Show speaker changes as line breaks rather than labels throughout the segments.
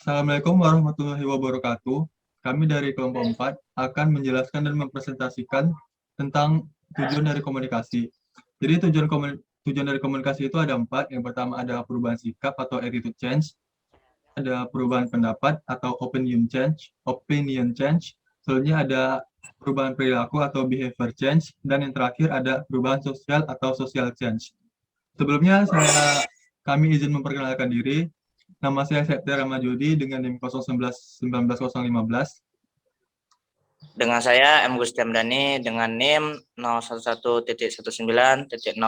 Assalamualaikum warahmatullahi wabarakatuh. Kami dari kelompok 4 akan menjelaskan dan mempresentasikan tentang tujuan dari komunikasi. Jadi tujuan dari komunikasi itu ada 4. Yang pertama ada perubahan sikap atau attitude change, ada perubahan pendapat atau opinion change. Selanjutnya ada perubahan perilaku atau behavior change, dan yang terakhir ada perubahan sosial atau social change. Sebelumnya kami izin memperkenalkan diri. Nama saya Septian Ramadjodi dengan NIM 011-19015.
Dengan saya M. Gusti Hamdani dengan NIM 011.19.006.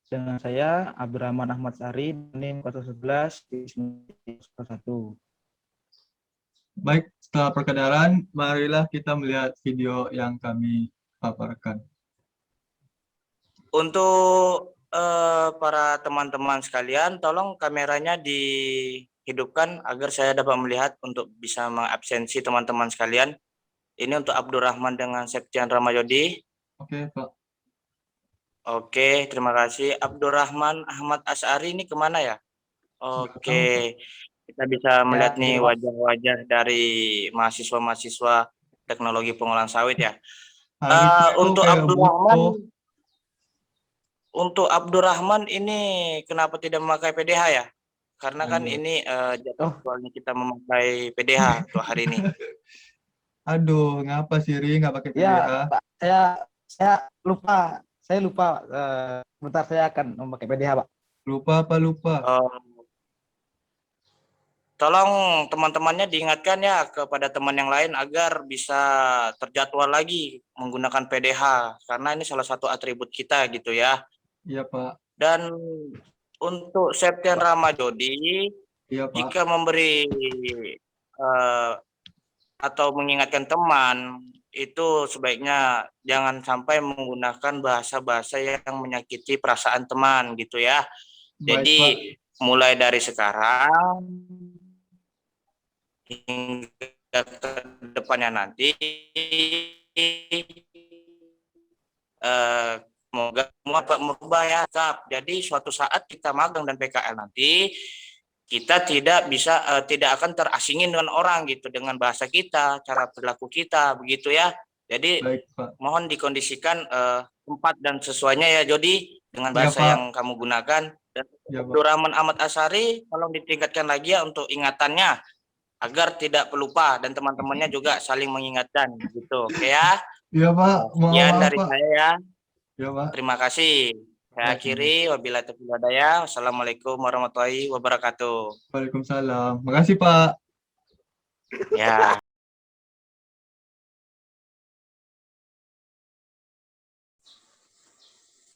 Dengan saya Abdurrahman Ahmad Sari NIM 011-1.
Baik, setelah perkenalan, marilah kita melihat video yang kami paparkan.
Untuk para teman-teman sekalian, tolong kameranya dihidupkan agar saya dapat melihat untuk bisa mengabsensi teman-teman sekalian. Ini untuk Abdurrahman dengan Septian Ramadjodi.
Oke, Pak.
Oke, terima kasih. Abdurrahman Ahmad Asari ini kemana ya? Oke, kita bisa melihat nih wajah-wajah dari mahasiswa-mahasiswa teknologi pengolahan sawit ya. Untuk Abdurrahman ini kenapa tidak memakai PDH ya? Karena kan ini jadwalnya kita memakai PDH untuk hari ini.
Aduh, ngapa sih Ri nggak pakai PDH?
Ya, Pak, saya lupa. Bentar, saya akan memakai PDH, Pak.
Lupa apa lupa?
Tolong teman-temannya diingatkan ya kepada teman yang lain agar bisa terjadwal lagi menggunakan PDH. Karena ini salah satu atribut kita gitu ya.
Iya, Pak.
Dan untuk Septian Ramadjodi,
iya, Pak,
jika memberi atau mengingatkan teman, itu sebaiknya jangan sampai menggunakan bahasa-bahasa yang menyakiti perasaan teman gitu ya. Jadi mulai dari sekarang hingga ke depannya nanti semoga semua merubah ya, Kak. Jadi suatu saat kita magang dan PKL nanti kita tidak akan terasingin dengan orang gitu, dengan bahasa kita, cara perilaku kita begitu ya. Jadi mohon dikondisikan tempat dan sesuainya ya Jody dengan bahasa yang kamu gunakan. Dan Abdurrahman Ahmad Asari tolong ditingkatkan lagi ya untuk ingatannya agar tidak pelupa dan teman-temannya juga saling mengingatkan gitu. Oke ya?
Iya, Pak.
Sekian dari saya ya.
Iya, Pak.
Terima kasih. Saya akhiri, wabillahi taufiq wal hidayah. Wassalamualaikum warahmatullahi wabarakatuh.
Waalaikumsalam. Makasih, Pak.
Ya.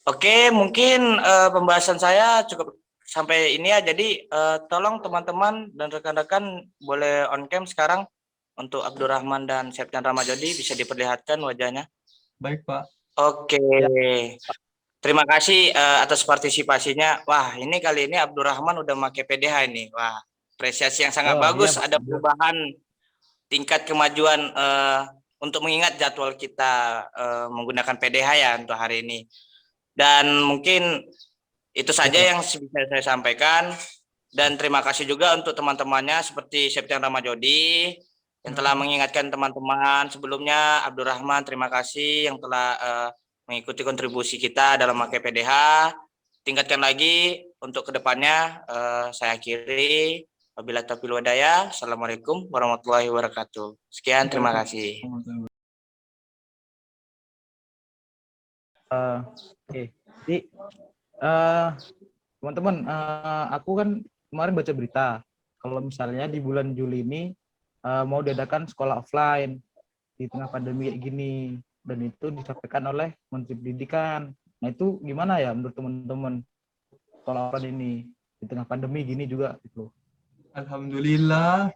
Oke, mungkin pembahasan saya cukup sampai ini ya. Jadi tolong teman-teman dan rekan-rekan boleh on cam sekarang untuk Abdurrahman dan Septian Ramadjodi bisa diperlihatkan wajahnya.
Baik, Pak.
Oke. Terima kasih atas partisipasinya. Wah, ini kali ini Abdurrahman udah pakai PDH ini. Wah, apresiasi yang sangat bagus. Iya, ada perubahan tingkat kemajuan untuk mengingat jadwal kita menggunakan PDH ya untuk hari ini. Dan mungkin itu saja yang bisa saya sampaikan. Dan terima kasih juga untuk teman-temannya seperti Septian Ramadjodi yang telah mengingatkan teman-teman sebelumnya. Abdurrahman, terima kasih yang telah mengikuti kontribusi kita dalam memakai PDH. Tingkatkan lagi untuk kedepannya. Saya akhiri. Wabillahi taufiq wal hidayah. Assalamualaikum warahmatullahi wabarakatuh. Sekian, terima kasih.
Oke. Jadi teman-teman, aku kan kemarin baca berita kalau misalnya di bulan Juli ini mau diadakan sekolah offline di tengah pandemi kayak gini, dan itu disampaikan oleh Menteri Pendidikan. Nah, itu gimana ya menurut teman-teman sekolah offline ini di tengah pandemi gini juga gitu?
Alhamdulillah,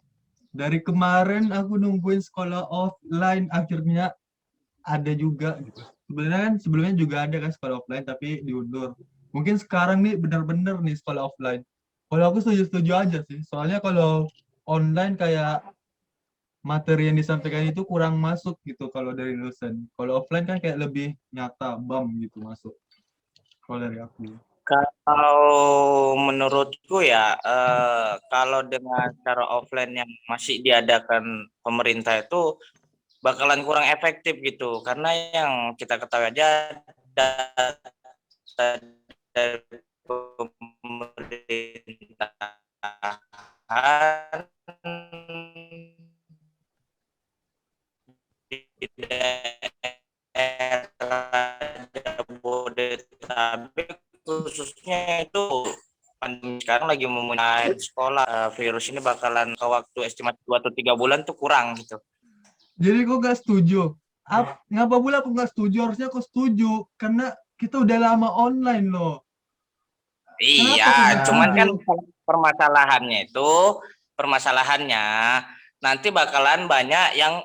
dari kemarin aku nungguin sekolah offline, akhirnya ada juga gitu. Sebenarnya kan sebelumnya juga ada kan sekolah offline tapi diundur. Mungkin sekarang nih benar-benar nih sekolah offline. Kalau aku setuju aja sih. Soalnya kalau online kayak materi yang disampaikan itu kurang masuk gitu kalau dari dosen. Kalau offline kan kayak lebih nyata, bam gitu masuk. Kalau dari aku.
Kalau menurut menurutku ya, kalau dengan cara offline yang masih diadakan pemerintah itu bakalan kurang efektif gitu, karena yang kita ketahui aja data dari pemerintahan di daerah Jabodetabek khususnya itu pandemi sekarang lagi memulai sekolah, virus ini bakalan ke waktu estimasi 2 atau 3 bulan tuh kurang gitu.
Jadi kok gak setuju? Ngapa pula aku gak setuju? Harusnya aku setuju. Karena kita udah lama online loh. Kenapa kok
Iya,
gak
cuman kan
setuju?
permasalahannya nanti bakalan banyak yang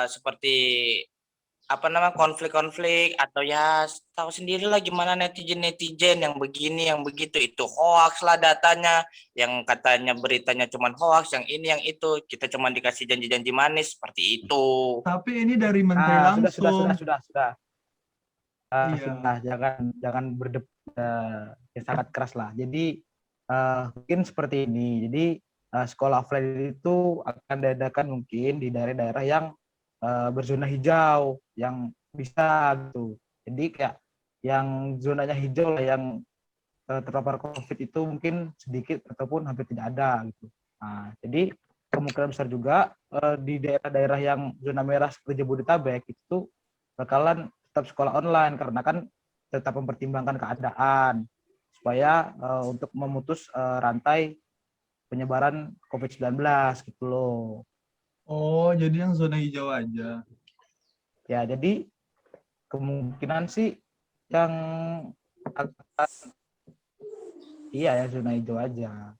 seperti apa namanya konflik-konflik atau ya tahu sendirilah gimana netizen yang begini yang begitu, itu hoax lah datanya, yang katanya beritanya cuman hoax, yang ini yang itu kita cuman dikasih janji-janji manis seperti itu.
Tapi ini dari menteri
Sudah,
langsung.
sudah.
Iya.
Sudah, jangan berdebat yang sangat keras lah. Jadi mungkin seperti ini. Jadi sekolah offline itu akan diadakan mungkin di daerah-daerah yang berzona hijau, yang bisa gitu. Jadi kayak yang zonanya hijau lah, yang terpapar COVID itu mungkin sedikit ataupun hampir tidak ada gitu. Nah, jadi kemungkinan besar juga di daerah-daerah yang zona merah seperti Jabodetabek itu bakalan tetap sekolah online, karena kan tetap mempertimbangkan keadaan supaya untuk memutus rantai penyebaran COVID-19 gitu loh.
Oh, jadi yang zona hijau aja.
Ya, jadi kemungkinan sih yang akan iya ya zona hijau aja.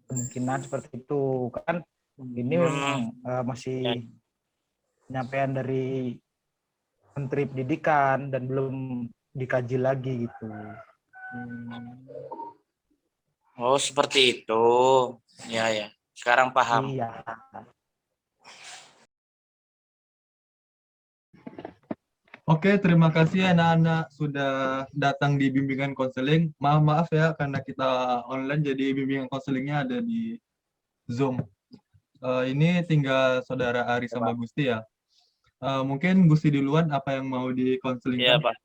Kemungkinan seperti itu. Kan ini memang masih penyampaian dari Menteri Pendidikan dan belum dikaji lagi gitu.
Oh seperti itu, ya ya, sekarang paham.
Iya.
Oke, terima kasih anak-anak sudah datang di bimbingan konseling. Maaf ya karena kita online jadi bimbingan konselingnya ada di Zoom. Ini tinggal saudara Ari
Ya,
sama
Pak.
Gusti ya. Mungkin Gusti duluan apa yang mau
Iya
dikonselingkan?
Pak.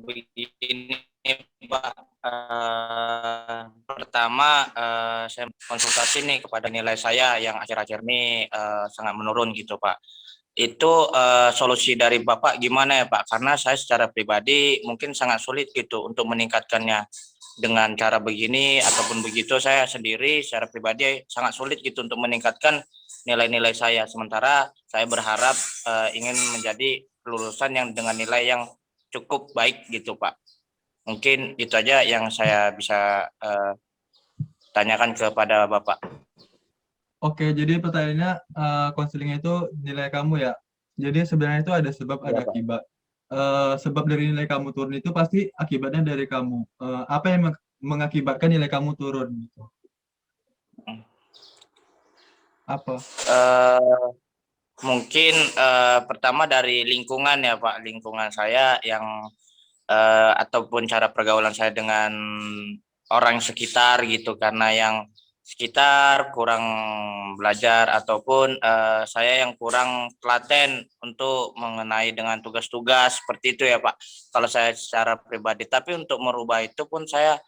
Begini Pak, pertama saya konsultasi nih kepada nilai saya yang akhir-akhir ini sangat menurun gitu Pak. Itu solusi dari Bapak gimana ya Pak? Karena saya secara pribadi mungkin sangat sulit gitu untuk meningkatkannya dengan cara begini ataupun begitu. Saya sendiri secara pribadi sangat sulit gitu untuk meningkatkan nilai-nilai saya. Sementara saya berharap ingin menjadi lulusan yang dengan nilai yang cukup baik gitu Pak. Mungkin itu aja yang saya bisa tanyakan kepada Bapak.
Oke, jadi pertanyaannya konselingnya itu nilai kamu ya. Jadi sebenarnya itu ada sebab
Ya,
ada
Pak.
akibat. Sebab dari nilai kamu turun itu pasti akibatnya dari kamu. Apa yang mengakibatkan nilai kamu turun gitu? Apa?
Mungkin pertama dari lingkungan ya Pak, lingkungan saya yang ataupun cara pergaulan saya dengan orang sekitar gitu, karena yang sekitar kurang belajar ataupun saya yang kurang telaten untuk mengenai dengan tugas-tugas seperti itu ya Pak. Kalau saya secara pribadi, tapi untuk merubah itu pun saya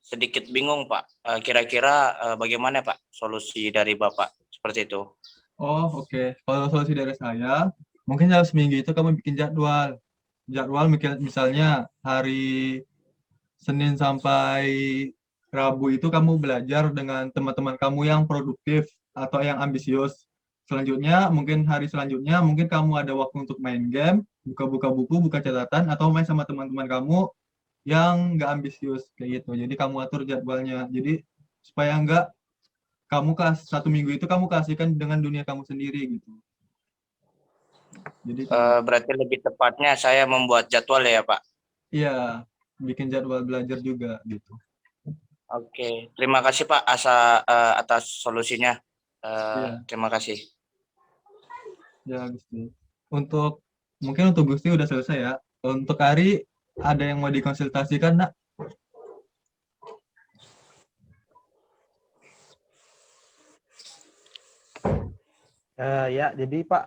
sedikit bingung Pak. Kira-kira bagaimana Pak solusi dari Bapak seperti itu?
Oh, oke. Kalau solusi dari saya, mungkin dalam seminggu itu kamu bikin jadwal. Jadwal misalnya hari Senin sampai Rabu itu kamu belajar dengan teman-teman kamu yang produktif atau yang ambisius. Selanjutnya, mungkin hari selanjutnya, mungkin kamu ada waktu untuk main game, buka-buka buku, buka catatan, atau main sama teman-teman kamu yang nggak ambisius kayak gitu. Jadi kamu atur jadwalnya. Jadi supaya nggak kamu satu minggu itu kamu kasihkan dengan dunia kamu sendiri gitu. Jadi
Berarti lebih tepatnya saya membuat jadwal ya Pak.
iya, bikin jadwal belajar juga gitu.
Oke, terima kasih Pak atas solusinya.
Iya.
Terima kasih.
Ya, Gusti. Mungkin untuk Gusti udah selesai ya. Untuk Ari, ada yang mau dikonsultasikan, Nak?
Ya, jadi Pak,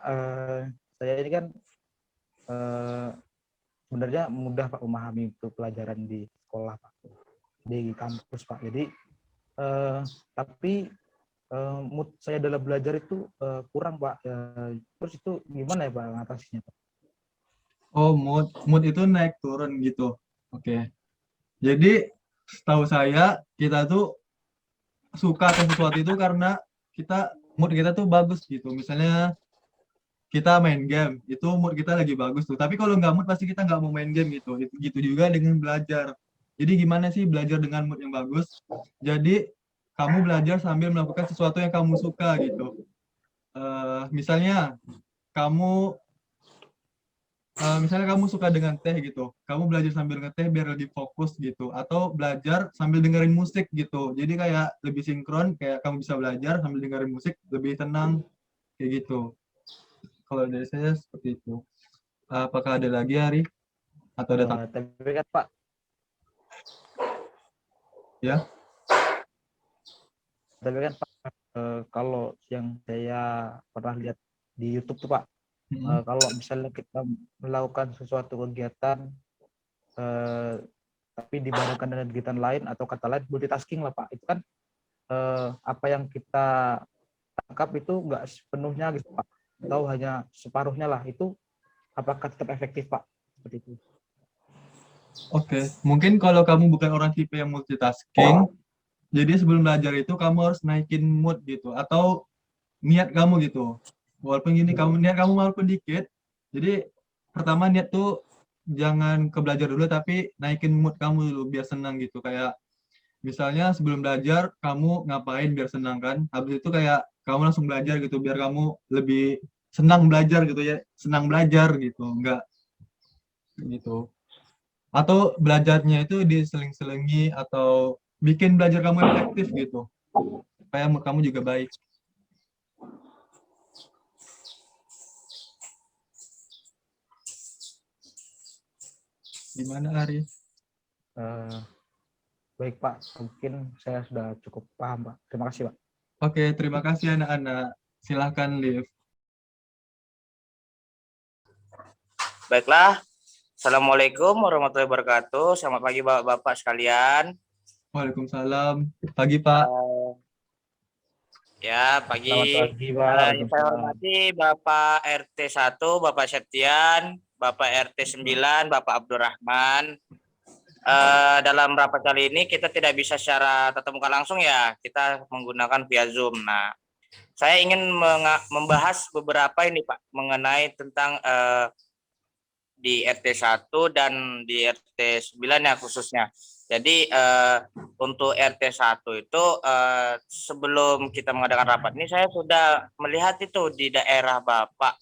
saya ini kan sebenarnya mudah Pak memahami untuk pelajaran di sekolah Pak, di kampus Pak. Jadi tapi mood saya dalam belajar itu kurang Pak. Terus itu gimana ya Pak mengatasinya Pak?
Oh, mood itu naik turun gitu. Oke. Jadi, setahu saya, kita tuh suka ke sesuatu itu karena mood kita tuh bagus gitu. Misalnya kita main game, itu mood kita lagi bagus tuh. Tapi kalau nggak mood, pasti kita nggak mau main game gitu. Gitu juga dengan belajar. Jadi gimana sih belajar dengan mood yang bagus? Jadi kamu belajar sambil melakukan sesuatu yang kamu suka gitu. Misalnya kamu misalnya kamu suka dengan teh gitu, kamu belajar sambil ngeteh biar lebih fokus gitu, atau belajar sambil dengerin musik gitu. Jadi kayak lebih sinkron, kayak kamu bisa belajar sambil dengerin musik, lebih tenang kayak gitu. Kalau dari saya seperti itu. Apakah ada lagi, Ari? Atau ada
Tapi kan Pak,
ya?
tapi kan Pak, kalau yang saya pernah lihat di YouTube tuh Pak, kalau misalnya kita melakukan sesuatu kegiatan tapi dibarengkan dengan kegiatan lain atau kata lain multitasking lah Pak, itu kan apa yang kita tangkap itu nggak sepenuhnya gitu Pak, atau hanya separuhnya lah, itu apakah tetap efektif Pak seperti itu?
Oke. Mungkin kalau kamu bukan orang tipe yang multitasking, jadi sebelum belajar itu kamu harus naikin mood gitu, atau niat kamu gitu. Walaupun gini, niat kamu walaupun dikit, jadi pertama niat tuh jangan ke belajar dulu, tapi naikin mood kamu dulu biar senang gitu. Kayak misalnya sebelum belajar kamu ngapain biar senang kan, habis itu kayak kamu langsung belajar gitu biar kamu lebih senang belajar gitu ya, senang belajar gitu, enggak gitu. Atau belajarnya itu diseling-selingi atau bikin belajar kamu efektif gitu, supaya mood kamu juga baik. Gimana, Ari?
Baik Pak, mungkin saya sudah cukup paham Pak. Terima kasih Pak.
Oke, terima kasih anak-anak. Silahkan, Liv.
Baiklah. Assalamualaikum warahmatullahi wabarakatuh. Selamat pagi Bapak-Bapak sekalian.
Waalaikumsalam. Pagi, Pak.
Ya,
Selamat
pagi.
pagi Pak.
Saya hormati Bapak RT 1, Bapak Septian, Bapak RT 9, Bapak Abdurrahman. Dalam rapat kali ini kita tidak bisa secara tatap muka langsung ya, kita menggunakan via Zoom. Nah, saya ingin membahas beberapa ini Pak, mengenai tentang di RT 1 dan di RT 9 ya khususnya. Jadi untuk RT 1 itu sebelum kita mengadakan rapat ini saya sudah melihat itu di daerah Bapak,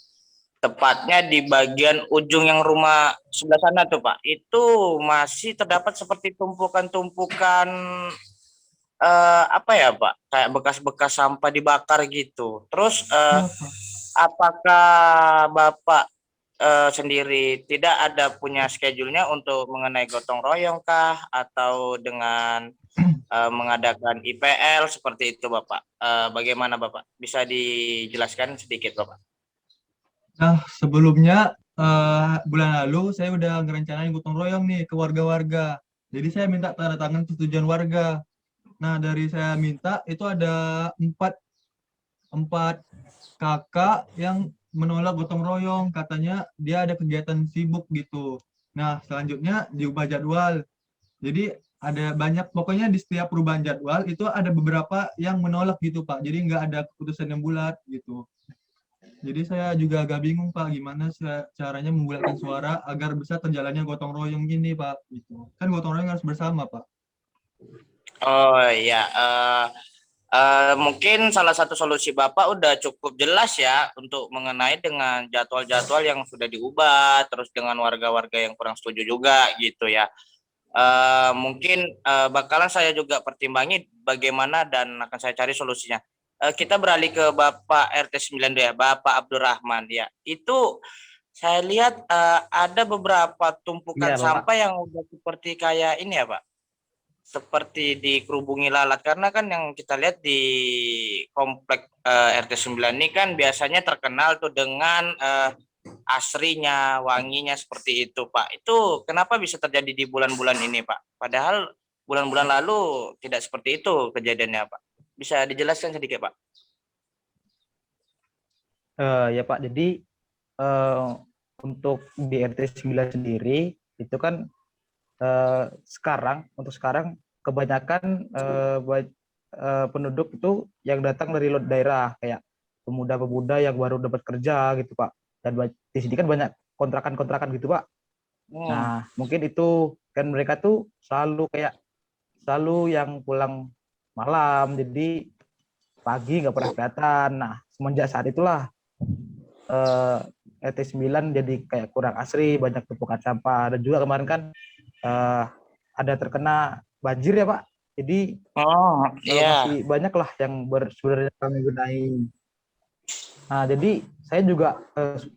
tepatnya di bagian ujung yang rumah sebelah sana tuh Pak. Itu masih terdapat seperti tumpukan-tumpukan apa ya Pak? Kayak bekas-bekas sampah dibakar gitu. Terus apakah Bapak sendiri tidak ada punya schedule-nya untuk mengenai gotong royong kah atau dengan mengadakan IPL seperti itu Bapak? Bagaimana Bapak? Bisa dijelaskan sedikit Bapak?
Nah, sebelumnya bulan lalu saya udah ngerencanain gotong royong nih ke warga-warga. Jadi saya minta tanda tangan persetujuan warga. Nah, dari saya minta itu ada empat kakak yang menolak gotong royong, katanya dia ada kegiatan sibuk gitu. Nah, selanjutnya diubah jadwal. Jadi ada banyak, pokoknya di setiap perubahan jadwal itu ada beberapa yang menolak gitu Pak. Jadi nggak ada keputusan yang bulat gitu. Jadi saya juga agak bingung Pak, gimana caranya membulatkan suara agar bisa terjalannya gotong royong gini Pak. Gitu. Kan gotong royong harus bersama Pak.
Oh iya, mungkin salah satu solusi Bapak udah cukup jelas ya untuk mengenai dengan jadwal-jadwal yang sudah diubah, terus dengan warga-warga yang kurang setuju juga gitu ya. Mungkin bakalan saya juga pertimbangi bagaimana dan akan saya cari solusinya. kita beralih ke Bapak RT 9 dulu ya, Bapak Abdurrahman ya. Itu saya lihat ada beberapa tumpukan
Iya, Bapak.
sampah yang udah seperti kayak ini ya, Pak. Seperti dikerubungi lalat, karena kan yang kita lihat di komplek RT 9 ini kan biasanya terkenal tuh dengan asrinya, wanginya seperti itu, Pak. Itu kenapa bisa terjadi di bulan-bulan ini, Pak? Padahal bulan-bulan lalu tidak seperti itu kejadiannya, Pak. Bisa dijelaskan sedikit, Pak?
Ya Pak, jadi eh, untuk di RT 9 sendiri itu kan untuk sekarang kebanyakan penduduk itu yang datang dari luar daerah kayak pemuda-pemuda yang baru dapat kerja gitu Pak. Dan di sini kan banyak kontrakan-kontrakan gitu Pak.
Hmm.
Nah, mungkin itu kan mereka tuh selalu yang pulang malam, jadi pagi nggak pernah kelihatan. Nah, semenjak saat itulah eh, RT 9 jadi kayak kurang asri, banyak tumpukan sampah. Dan juga kemarin kan eh, ada terkena banjir ya Pak. Jadi
Oh, iya.
masih banyak lah yang sebenarnya kami gunain. Nah, jadi saya juga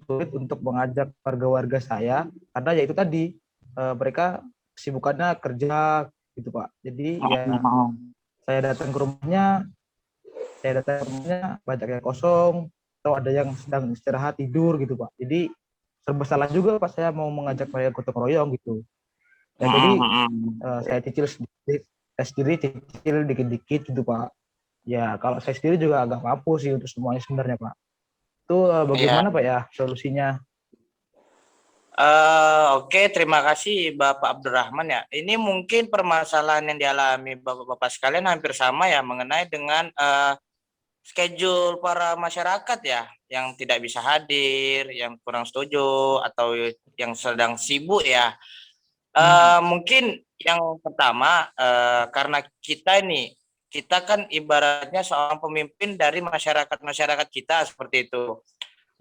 sulit untuk mengajak warga-warga saya karena ya itu tadi mereka kesibukannya kerja gitu Pak. Jadi ya saya datang ke rumahnya, banyak yang kosong atau ada yang sedang istirahat tidur gitu Pak. Jadi serba salah juga Pak saya mau mengajak mereka gotong royong gitu. Ya jadi saya cicil sedikit, saya sendiri cicil dikit-dikit gitu Pak. Ya kalau saya sendiri juga agak mampu sih untuk semuanya sebenarnya Pak. Itu
Iya.
bagaimana Pak ya solusinya?
Oke, terima kasih Bapak Abdurrahman ya. Ini mungkin permasalahan yang dialami Bapak-Bapak sekalian hampir sama ya mengenai dengan schedule para masyarakat ya, yang tidak bisa hadir, yang kurang setuju atau yang sedang sibuk ya. Mungkin yang pertama karena kita kan ibaratnya seorang pemimpin dari masyarakat kita seperti itu.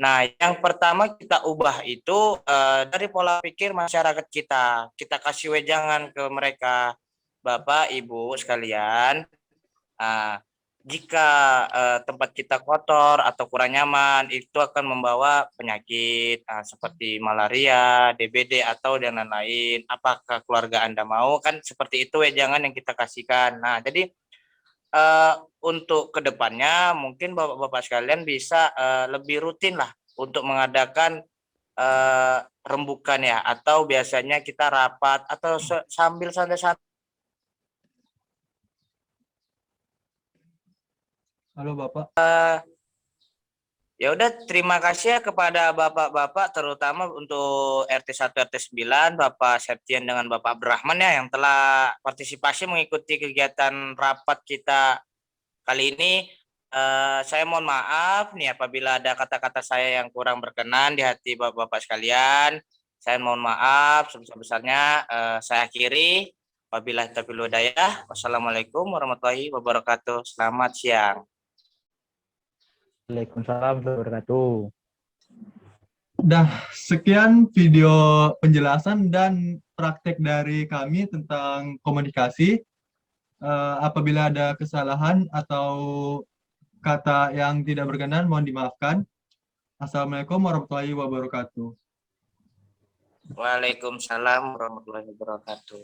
Nah, yang pertama kita ubah itu dari pola pikir masyarakat kita. Kita kasih wejangan ke mereka, Bapak, Ibu sekalian. Uh, Jika tempat kita kotor atau kurang nyaman, itu akan membawa penyakit seperti malaria, DBD, atau dan lain-lain. Apakah keluarga Anda mau? Kan seperti itu wejangan yang kita kasihkan. Nah, jadi untuk kedepannya mungkin bapak-bapak sekalian bisa lebih rutin lah untuk mengadakan rembukan ya, atau biasanya kita rapat atau sambil santai-santai.
Halo Bapak.
Ya udah, terima kasih ya kepada bapak-bapak terutama untuk RT 1 RT 9 Bapak Septian dengan Bapak Abdurrahman ya yang telah partisipasi mengikuti kegiatan rapat kita kali ini. Saya mohon maaf nih apabila ada kata-kata saya yang kurang berkenan di hati bapak-bapak sekalian. Saya mohon maaf sebesar-besarnya. Saya akhiri. Wabillahi taufiq wal hidayah. Wassalamualaikum warahmatullahi wabarakatuh. Selamat siang.
Waalaikumsalam warahmatullahi wabarakatuh.
Dah sekian video penjelasan dan praktek dari kami tentang komunikasi. Apabila ada kesalahan atau kata yang tidak berkenan, mohon dimaafkan. Assalamualaikum warahmatullahi wabarakatuh.
Waalaikumsalam warahmatullahi wabarakatuh.